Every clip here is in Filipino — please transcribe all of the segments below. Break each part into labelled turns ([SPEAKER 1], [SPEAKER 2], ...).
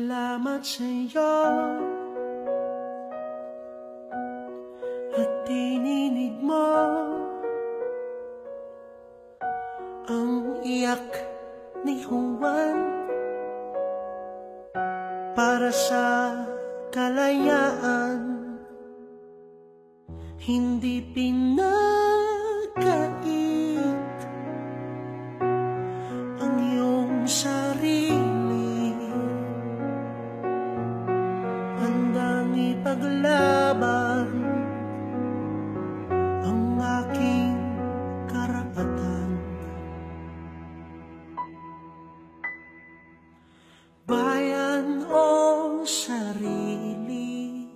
[SPEAKER 1] Salamat sa'yo at tininig mo ang iyak ni Juan para sa kalayaan. Hindi pinagkait ang iyong sarili, handang ipaglaban ang aking karapatan. Bayan o sarili,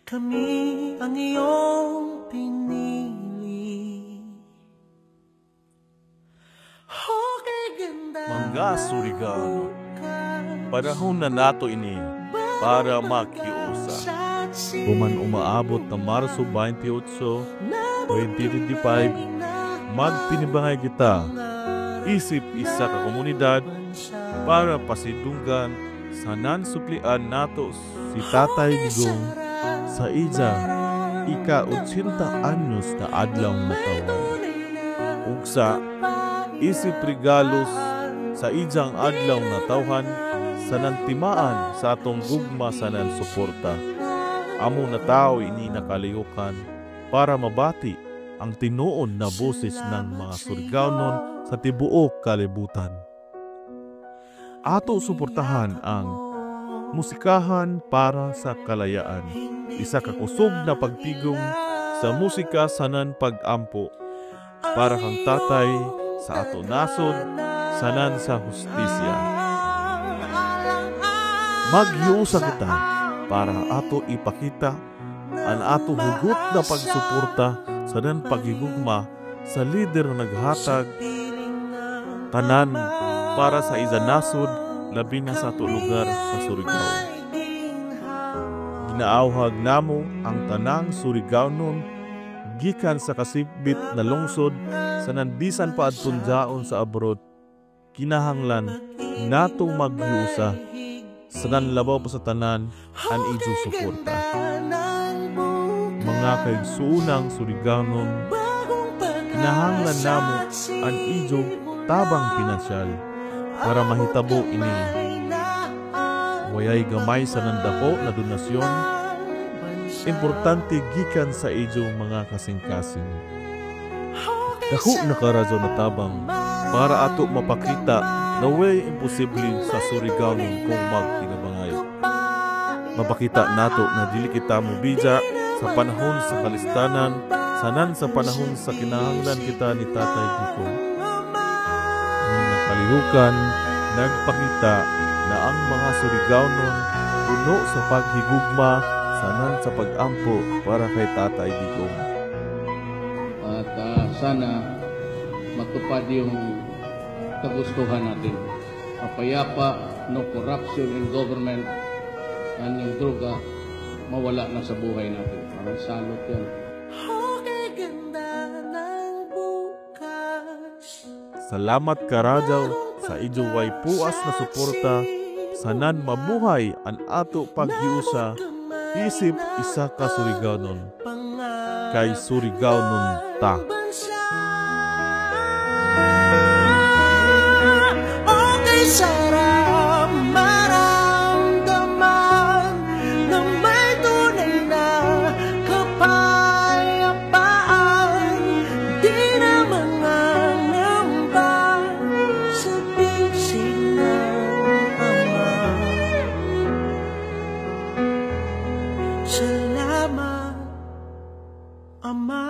[SPEAKER 1] kami ang iyong pinili. Okay, ganda
[SPEAKER 2] Mga Surigao, panahon na nato ini para makiusa. Kuman umaabot na Marso 28, 2025, magtinibangay kita, isip isa ka komunidad para pasidunggan sa nansuklian nato si Tatay Digong sa ija ika-80 anyos na adlaw na taon. Ug sa isip regalos sa ijang adlaw na tawhan sa nantimaan sa atong gugma sa nansuporta. Amo na tao ini nakaliyukan para mabati ang tinuon na boses ng mga Surigaonon sa tibuok kalibutan. Ato suportahan ang Musikahan para sa Kalayaan, isa ka kusog na pagtigong sa musika sanan pag-ampo para kang tatay sa ato nasod sanan sa hustisya. Maghiusa kita para ato ipakita ang ato hugot na pagsuporta sanan paghigugma sa lider na naghatag tanan para sa isanasod labi na sa ato lugar sa Surigao. Ginaawhag namo ang tanang Surigaonon gikan sa kasipbit na lungsod sa nandisan pa adtong daon sa abroad. Kinahanglan natong maghiusa sa nanlabaw pa sa tanan ang ijo suporta. Mga kaigsuunang Surigaonon, kinahanglan namo ang ijo tabang pinansyal para mahitabo ini. Wayay gamay sa nandako na donasyon, importante gikan sa ijo mga kasing-kasing. Dako na karadyo na tabang para ato mapakita na way imposible sa Surigaonon kung magtinabangay. Mapakita nato na dili kita mobidya sa panahon sa kalistanan, sanan sa panahon sa kinahanglan kita ni Tatay Digong. Nakalihukan, nagpakita na ang mga Surigaonon puno sa paghigugma sanan sa pag-ampo para kay Tatay Digong.
[SPEAKER 3] At sana matupad yung kagustuhan natin. Mapayapa, no corruption in government, at yung droga mawala na sa buhay natin. Parang salot yan.
[SPEAKER 2] Salamat karadyaw sa ijo way puas na suporta sanan mabuhay ang ato paghiusa isip isa ka Surigaonon kay Surigaonon ta.
[SPEAKER 1] Okay, sarap maramdaman na may tunay na kapayapaan. Di na mangangamba sa bisig ng Ama. Salamat, Ama.